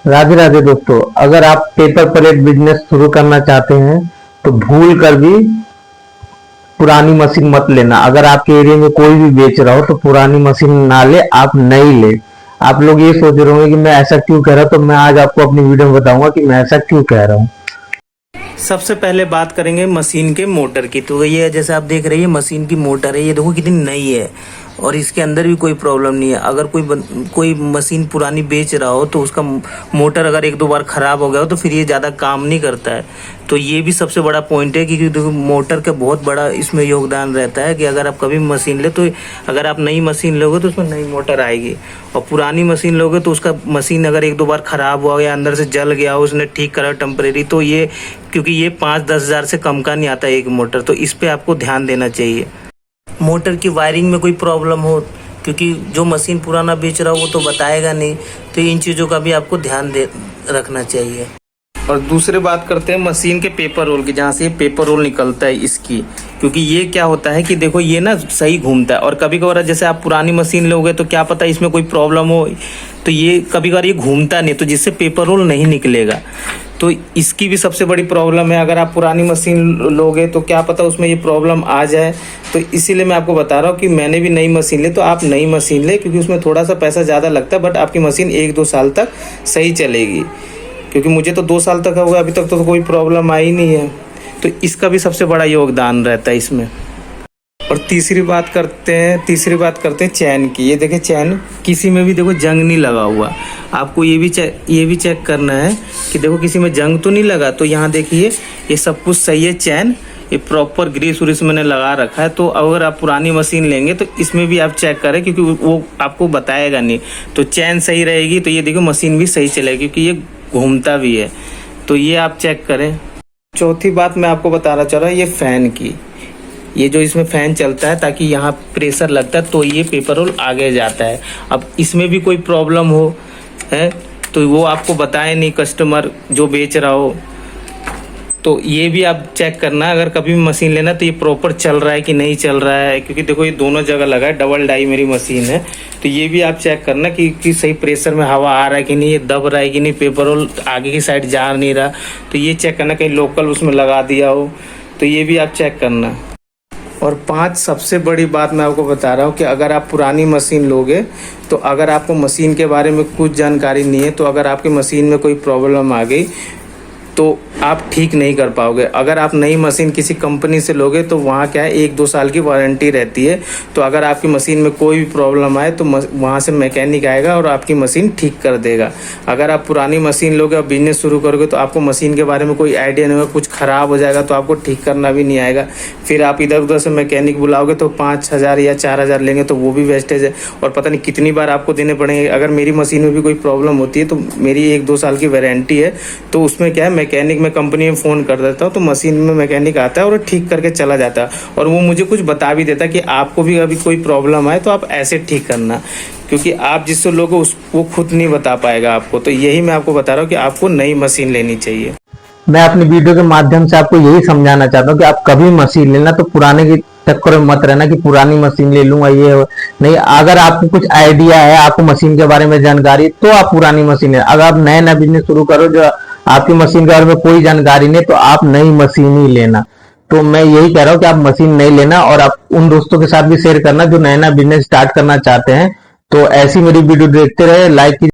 राधे राधे दोस्तों, अगर आप पेपर प्लेट बिजनेस शुरू करना चाहते हैं तो भूल कर भी पुरानी मशीन मत लेना। अगर आपके एरिया में कोई भी बेच रहा हो तो पुरानी मशीन ना ले, आप नई ले। आप लोग ये सोच रहे होंगे कि मैं ऐसा क्यों कह रहा हूं, तो मैं आज आपको अपनी वीडियो में बताऊंगा कि मैं ऐसा क्यों कह रहा हूं। सबसे पहले बात करेंगे मशीन के मोटर की। तो ये जैसे आप देख रहे हैं मशीन की मोटर है, ये देखो कितनी नई है और इसके अंदर भी कोई प्रॉब्लम नहीं है। अगर कोई मशीन पुरानी बेच रहा हो तो उसका मोटर अगर एक दो बार ख़राब हो गया हो तो फिर ये ज़्यादा काम नहीं करता है। तो ये भी सबसे बड़ा पॉइंट है कि देखो मोटर का बहुत बड़ा इसमें योगदान रहता है कि अगर आप कभी मशीन ले तो अगर आप नई मशीन लोगे तो उसमें नई मोटर आएगी, और पुरानी मशीन लोगे तो उसका मशीन अगर एक दो बार ख़राब हुआ या अंदर से जल गया हो, उसने ठीक करा टेम्परेरी, तो ये क्योंकि ये 5-10 हज़ार से कम का नहीं आता एक मोटर, तो इस पर आपको ध्यान देना चाहिए। मोटर की वायरिंग में कोई प्रॉब्लम हो, क्योंकि जो मशीन पुराना बेच रहा हो वो तो बताएगा नहीं, तो इन चीज़ों का भी आपको ध्यान रखना चाहिए। और दूसरी बात करते हैं मशीन के पेपर रोल की, जहाँ से पेपर रोल निकलता है इसकी, क्योंकि ये क्या होता है कि देखो ये ना सही घूमता है, और कभी कभार जैसे आप पुरानी मशीन लोगे तो क्या पता इसमें कोई प्रॉब्लम हो, तो ये कभी कभार ये घूमता नहीं, तो जिससे पेपर रोल नहीं निकलेगा। तो इसकी भी सबसे बड़ी प्रॉब्लम है। अगर आप पुरानी मशीन लोगे तो क्या पता उसमें ये प्रॉब्लम आ जाए, तो इसीलिए मैं आपको बता रहा हूँ कि मैंने भी नई मशीन ली, तो आप नई मशीन ले, क्योंकि उसमें थोड़ा सा पैसा ज़्यादा लगता है, बट आपकी मशीन 1-2 साल तक सही चलेगी। क्योंकि मुझे तो 2 साल तक हो गया, अभी तक तो कोई प्रॉब्लम आई नहीं है, तो इसका भी सबसे बड़ा योगदान रहता है इसमें। और तीसरी बात करते हैं चैन की। ये देखिए चैन किसी में भी देखो जंग नहीं लगा हुआ। आपको ये भी चेक करना है कि देखो किसी में जंग तो नहीं लगा। तो यहाँ देखिए ये सब कुछ सही है, चैन ये प्रॉपर ग्रीस व्रीस मैंने लगा रखा है। तो अगर आप पुरानी मशीन लेंगे तो इसमें भी आप चेक करें, क्योंकि वो आपको बताएगा नहीं। तो चैन सही रहेगी तो ये देखो मशीन भी सही चलेगी, क्योंकि ये घूमता भी है, तो ये आप चेक करें। चौथी बात मैं आपको बताना चाह रहा हूँ ये फ़ैन की। ये जो इसमें फ़ैन चलता है ताकि यहाँ प्रेशर लगता है तो ये पेपर रोल आगे जाता है। अब इसमें भी कोई प्रॉब्लम हो है तो वो आपको बताए नहीं कस्टमर जो बेच रहा हो, तो ये भी आप चेक करना। अगर कभी भी मशीन लेना तो ये प्रॉपर चल रहा है कि नहीं चल रहा है, क्योंकि देखो ये दोनों जगह लगा है, डबल डाई मेरी मशीन है, तो ये भी आप चेक करना कि सही प्रेशर में हवा आ रहा है कि नहीं, ये दब रहा है कि नहीं, पेपर रोल आगे की साइड जा नहीं रहा, तो ये चेक करना। कहीं लोकल उसमें लगा दिया हो तो ये भी आप चेक करना। और 5 सबसे बड़ी बात मैं आपको बता रहा हूँ कि अगर आप पुरानी मशीन लोगे तो अगर आपको मशीन के बारे में कुछ जानकारी नहीं है, तो अगर आपकी मशीन में कोई प्रॉब्लम आ गई तो आप ठीक नहीं कर पाओगे। अगर आप नई मशीन किसी कंपनी से लोगे तो वहाँ क्या है 1-2 साल की वारंटी रहती है। तो अगर आपकी मशीन में कोई भी प्रॉब्लम आए तो वहाँ से मैकेनिक आएगा और आपकी मशीन ठीक कर देगा। अगर आप पुरानी मशीन लोगे और बिजनेस शुरू करोगे तो आपको मशीन के बारे में कोई आइडिया नहीं होगा, कुछ ख़राब हो जाएगा तो आपको ठीक करना भी नहीं आएगा। फिर आप इधर उधर से मैकेनिक बुलाओगे तो 5,000 या 4,000 लेंगे, तो वो भी वेस्टेज है, और पता नहीं कितनी बार आपको देने पड़ेंगे। अगर मेरी मशीन में भी कोई प्रॉब्लम होती है तो मेरी 1-2 साल की वारंटी है, तो उसमें क्या है मैकेनिक में कंपनी में फ़ोन कर देता हूँ तो मशीन में मैकेनिक आता है और ठीक करके चला जाता है, और वो मुझे कुछ बता भी देता है कि आपको भी अभी कोई प्रॉब्लम आए तो आप ऐसे ठीक करना, क्योंकि आप जिससे लोगे वो खुद नहीं बता पाएगा आपको। तो यही मैं आपको बता रहा हूँ कि आपको नई मशीन लेनी चाहिए। मैं अपनी वीडियो के माध्यम से आपको यही समझाना चाहता हूँ कि आप कभी मशीन लेना तो पुराने की चक्कर में मत रहना कि पुरानी मशीन ले लूंगा ये नहीं। अगर आपको कुछ आइडिया है, आपको मशीन के बारे में जानकारी, तो आप पुरानी मशीन है। अगर आप नया बिजनेस शुरू करो जो आपकी मशीन के बारे में कोई जानकारी नहीं, तो आप नई मशीन ही लेना। तो मैं यही कह रहा हूँ कि आप मशीन नहीं लेना, और आप उन दोस्तों के साथ भी शेयर करना जो नया बिजनेस स्टार्ट करना चाहते हैं। तो ऐसी मेरी वीडियो देखते रहे, लाइक